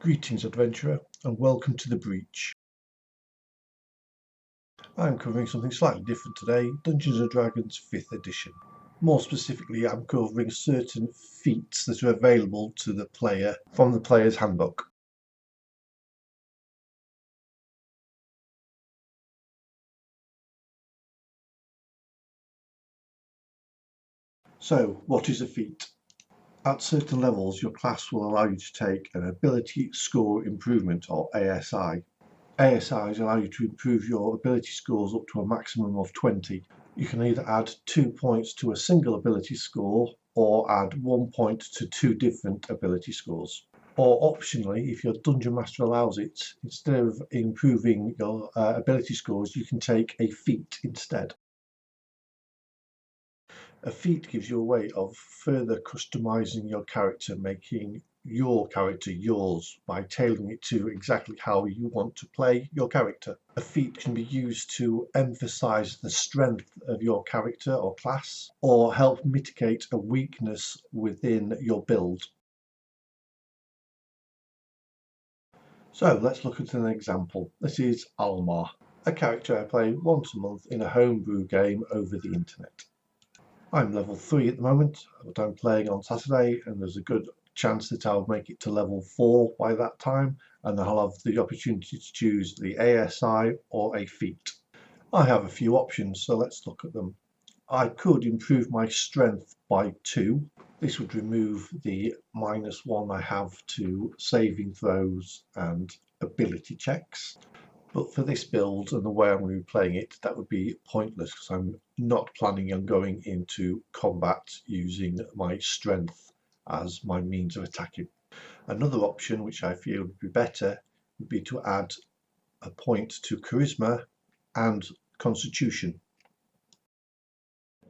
Greetings, adventurer, and welcome to the breach. I'm covering something slightly different today, Dungeons & Dragons 5th edition. More specifically, I'm covering certain feats that are available to the player from the player's handbook. So, what is a feat? At certain levels, your class will allow you to take an ability score improvement, or ASI. ASIs allow you to improve your ability scores up to a maximum of 20. You can either add 2 points to a single ability score or add 1 point to 2 different ability scores. Or optionally, if your Dungeon Master allows it, instead of improving your ability scores, you can take a feat instead. A feat gives you a way of further customizing your character, making your character yours by tailoring it to exactly how you want to play your character. A feat can be used to emphasize the strength of your character or class, or help mitigate a weakness within your build. So let's look at an example. This is Almar, a character I play once a month in a homebrew game over the internet. I'm level 3 at the moment, but I'm playing on Saturday, and there's a good chance that I'll make it to level 4 by that time, and I'll have the opportunity to choose the ASI or a feat. I have a few options, so let's look at them. I could improve my strength by 2. This would remove the -1 I have to saving throws and ability checks. But for this build and the way I'm going to be playing it, that would be pointless because I'm not planning on going into combat using my strength as my means of attacking. Another option, which I feel would be better, would be to add a point to charisma and constitution.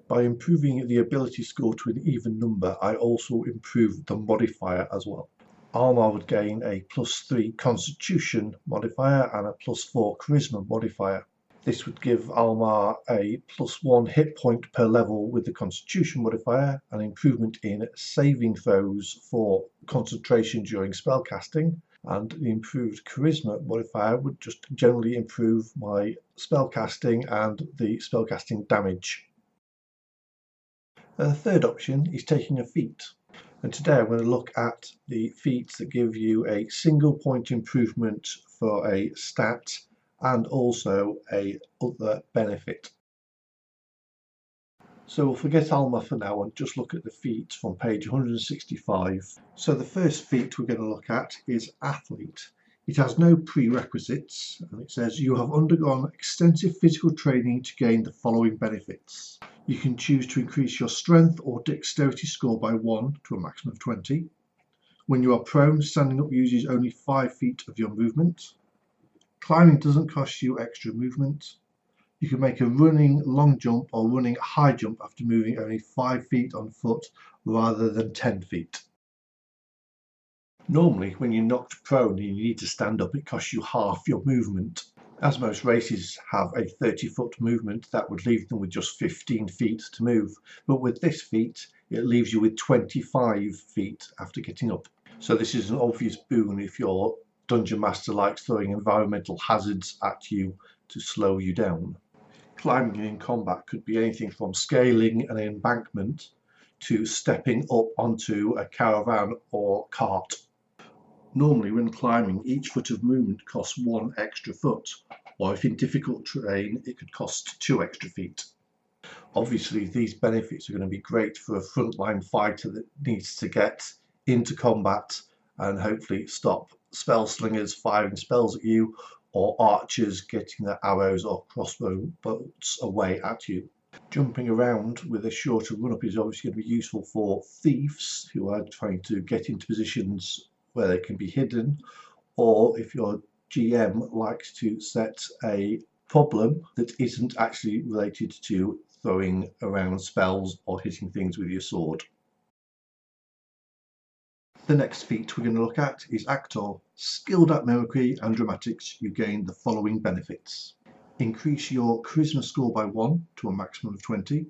By improving the ability score to an even number, I also improve the modifier as well. Almar would gain a +3 constitution modifier and a +4 charisma modifier. This would give Almar a +1 hit point per level with the constitution modifier, an improvement in saving throws for concentration during spellcasting, and the improved charisma modifier would just generally improve my spellcasting and the spellcasting damage. The third option is taking a feat. And today I'm going to look at the feats that give you a single point improvement for a stat and also a other benefit. So we'll forget Alma for now and just look at the feats from page 165. So the first feat we're going to look at is athlete. It has no prerequisites, and it says you have undergone extensive physical training to gain the following benefits. You can choose to increase your strength or dexterity score by 1 to a maximum of 20. When you are prone, standing up uses only 5 feet of your movement. Climbing doesn't cost you extra movement. You can make a running long jump or running high jump after moving only 5 feet on foot rather than 10 feet. Normally, when you're knocked prone and you need to stand up, it costs you half your movement. As most races have a 30-foot movement, that would leave them with just 15 feet to move. But with this feat, it leaves you with 25 feet after getting up. So this is an obvious boon if your Dungeon Master likes throwing environmental hazards at you to slow you down. Climbing in combat could be anything from scaling an embankment to stepping up onto a caravan or cart. Normally, when climbing, each foot of movement costs 1 extra foot, or if in difficult terrain, it could cost 2 extra feet. Obviously, these benefits are going to be great for a frontline fighter that needs to get into combat and hopefully stop spell slingers firing spells at you, or archers getting their arrows or crossbow bolts away at you. Jumping around with a shorter run-up is obviously going to be useful for thieves who are trying to get into positions where they can be hidden, or if your GM likes to set a problem that isn't actually related to throwing around spells or hitting things with your sword. The next feat we're going to look at is Actor. Skilled at mimicry and dramatics, you gain the following benefits. Increase your charisma score by 1 to a maximum of 20.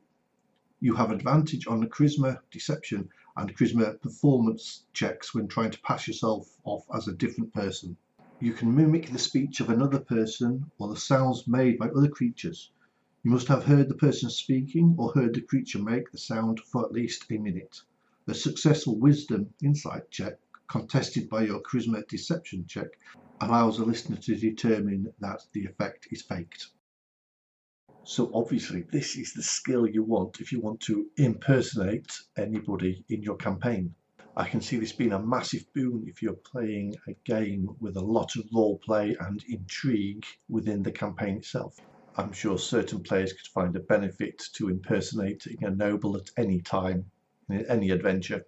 You have advantage on the charisma, deception and charisma performance checks when trying to pass yourself off as a different person. You can mimic the speech of another person or the sounds made by other creatures. You must have heard the person speaking or heard the creature make the sound for at least a minute. The successful wisdom insight check, contested by your charisma deception check, allows a listener to determine that the effect is faked. So obviously this is the skill you want if you want to impersonate anybody in your campaign. I can see this being a massive boon if you're playing a game with a lot of role play and intrigue within the campaign itself. I'm sure certain players could find a benefit to impersonating a noble at any time in any adventure.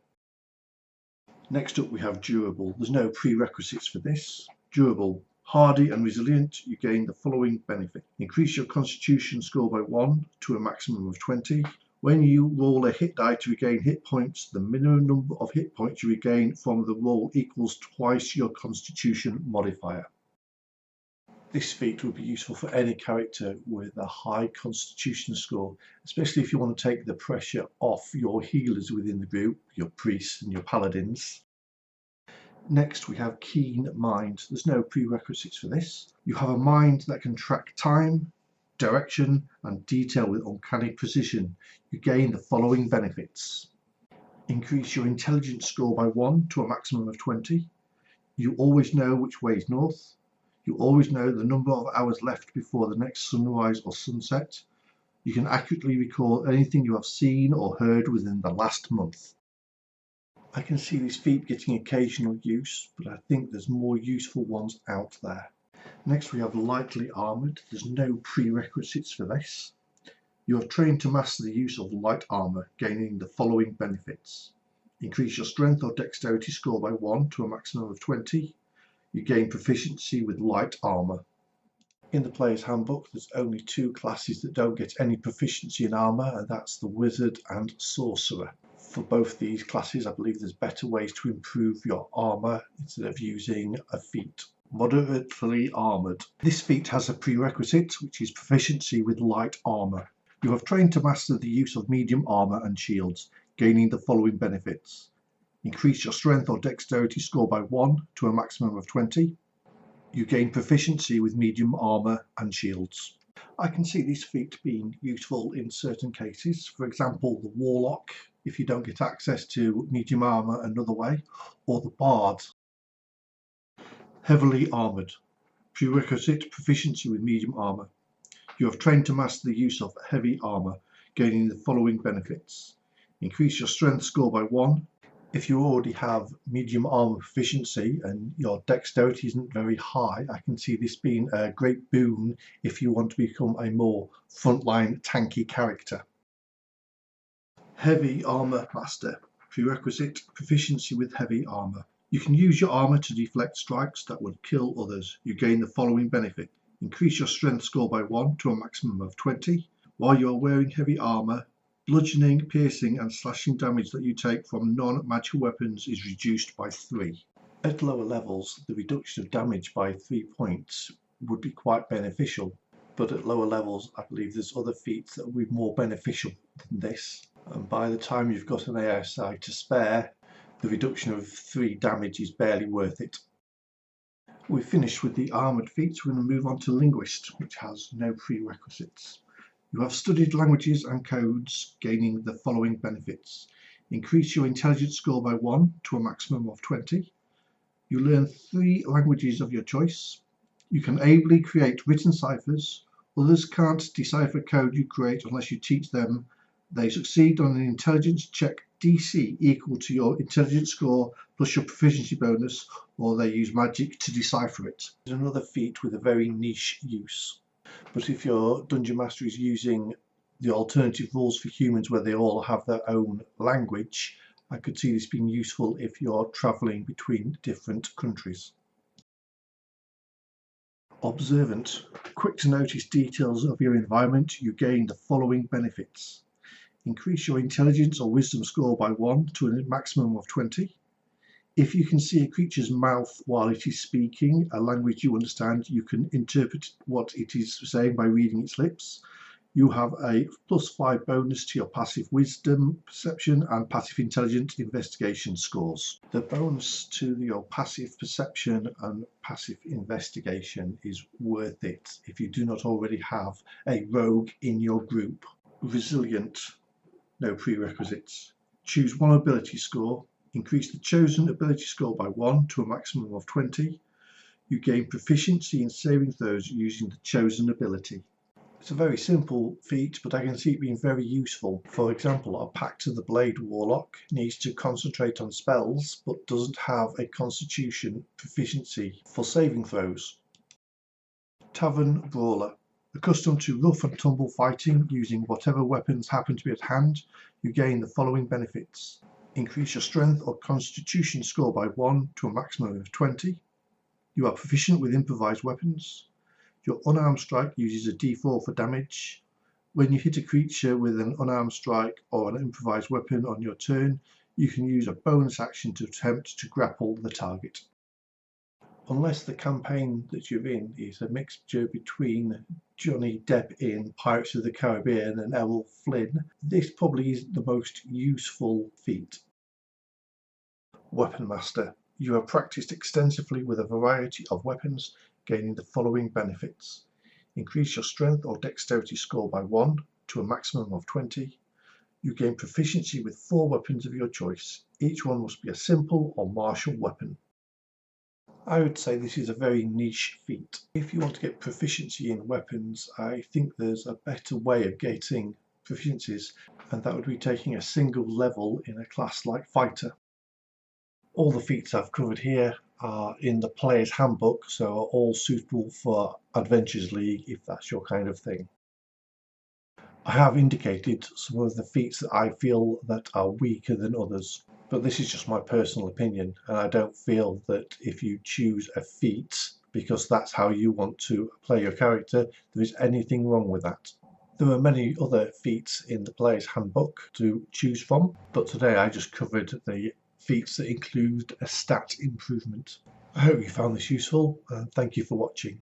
Next up we have durable. There's no prerequisites for this. Durable. Hardy and resilient, you gain the following benefit. Increase your constitution score by 1 to a maximum of 20. When you roll a hit die to regain hit points, the minimum number of hit points you regain from the roll equals twice your constitution modifier. This feat would be useful for any character with a high constitution score, especially if you want to take the pressure off your healers within the group, your priests and your paladins. Next we have keen mind. There's no prerequisites for this. You have a mind that can track time, direction and detail with uncanny precision. You gain the following benefits. Increase your intelligence score by 1 to a maximum of 20. You always know which way is north. You always know the number of hours left before the next sunrise or sunset. You can accurately recall anything you have seen or heard within the last month. I can see this feat getting occasional use, but I think there's more useful ones out there. Next we have lightly armoured. There's no prerequisites for this. You are trained to master the use of light armour, gaining the following benefits. Increase your strength or dexterity score by 1 to a maximum of 20. You gain proficiency with light armour. In the player's handbook there's only 2 classes that don't get any proficiency in armour, and that's the wizard and sorcerer. For both these classes I believe there's better ways to improve your armour instead of using a feat. Moderately armoured. This feat has a prerequisite, which is proficiency with light armour. You have trained to master the use of medium armour and shields, gaining the following benefits. Increase your strength or dexterity score by 1 to a maximum of 20. You gain proficiency with medium armour and shields. I can see this feat being useful in certain cases. For example, the warlock, if you don't get access to medium armour another way, or the bard. Heavily armoured. Prerequisite proficiency with medium armour. You have trained to master the use of heavy armour, gaining the following benefits. Increase your strength score by 1. If you already have medium armour proficiency and your dexterity isn't very high, I can see this being a great boon if you want to become a more frontline tanky character. Heavy armour master. Prerequisite proficiency with heavy armour. You can use your armour to deflect strikes that would kill others. You gain the following benefit. Increase your strength score by 1 to a maximum of 20. While you are wearing heavy armour, bludgeoning, piercing and slashing damage that you take from non-magical weapons is reduced by 3. At lower levels, the reduction of damage by 3 points would be quite beneficial, but at lower levels I believe there's other feats that would be more beneficial than this. And by the time you've got an ASI to spare, the reduction of 3 damage is barely worth it. We've finished with the armoured feats. We're going to move on to linguist, which has no prerequisites. You have studied languages and codes, gaining the following benefits. Increase your intelligence score by 1 to a maximum of 20. You learn 3 languages of your choice. You can ably create written ciphers. Others can't decipher code you create unless you teach them. They succeed on an intelligence check DC equal to your intelligence score plus your proficiency bonus, or they use magic to decipher it. There's another feat with a very niche use. But if your Dungeon Master is using the alternative rules for humans where they all have their own language, I could see this being useful if you're travelling between different countries. Observant. Quick to notice details of your environment, you gain the following benefits. Increase your intelligence or wisdom score by 1 to a maximum of 20. If you can see a creature's mouth while it is speaking a language you understand, you can interpret what it is saying by reading its lips. You have a +5 bonus to your passive wisdom, perception and passive intelligence investigation scores. The bonus to your passive perception and passive investigation is worth it if you do not already have a rogue in your group. Resilient, no prerequisites. Choose one ability score. Increase the chosen ability score by 1 to a maximum of 20. You gain proficiency in saving throws using the chosen ability. It's a very simple feat, but I can see it being very useful. For example, a Pact of the Blade Warlock needs to concentrate on spells, but doesn't have a Constitution proficiency for saving throws. Tavern Brawler. Accustomed to rough and tumble fighting using whatever weapons happen to be at hand, you gain the following benefits. Increase your strength or Constitution score by 1 to a maximum of 20. You are proficient with improvised weapons. Your unarmed strike uses a d4 for damage. When you hit a creature with an unarmed strike or an improvised weapon on your turn, you can use a bonus action to attempt to grapple the target. Unless the campaign that you're in is a mixture between Johnny Depp in Pirates of the Caribbean and Errol Flynn, this probably is the most useful feat. Weapon Master. You have practiced extensively with a variety of weapons, gaining the following benefits. Increase your strength or dexterity score by 1 to a maximum of 20. You gain proficiency with 4 weapons of your choice. Each one must be a simple or martial weapon. I would say this is a very niche feat. If you want to get proficiency in weapons, I think there's a better way of getting proficiencies, and that would be taking a single level in a class like Fighter. All the feats I've covered here are in the Player's Handbook, so are all suitable for Adventures League if that's your kind of thing. I have indicated some of the feats that I feel that are weaker than others, but this is just my personal opinion, and I don't feel that if you choose a feat because that's how you want to play your character, there is anything wrong with that. There are many other feats in the Player's Handbook to choose from, but today I just covered the feats that include a stat improvement. I hope you found this useful, and thank you for watching.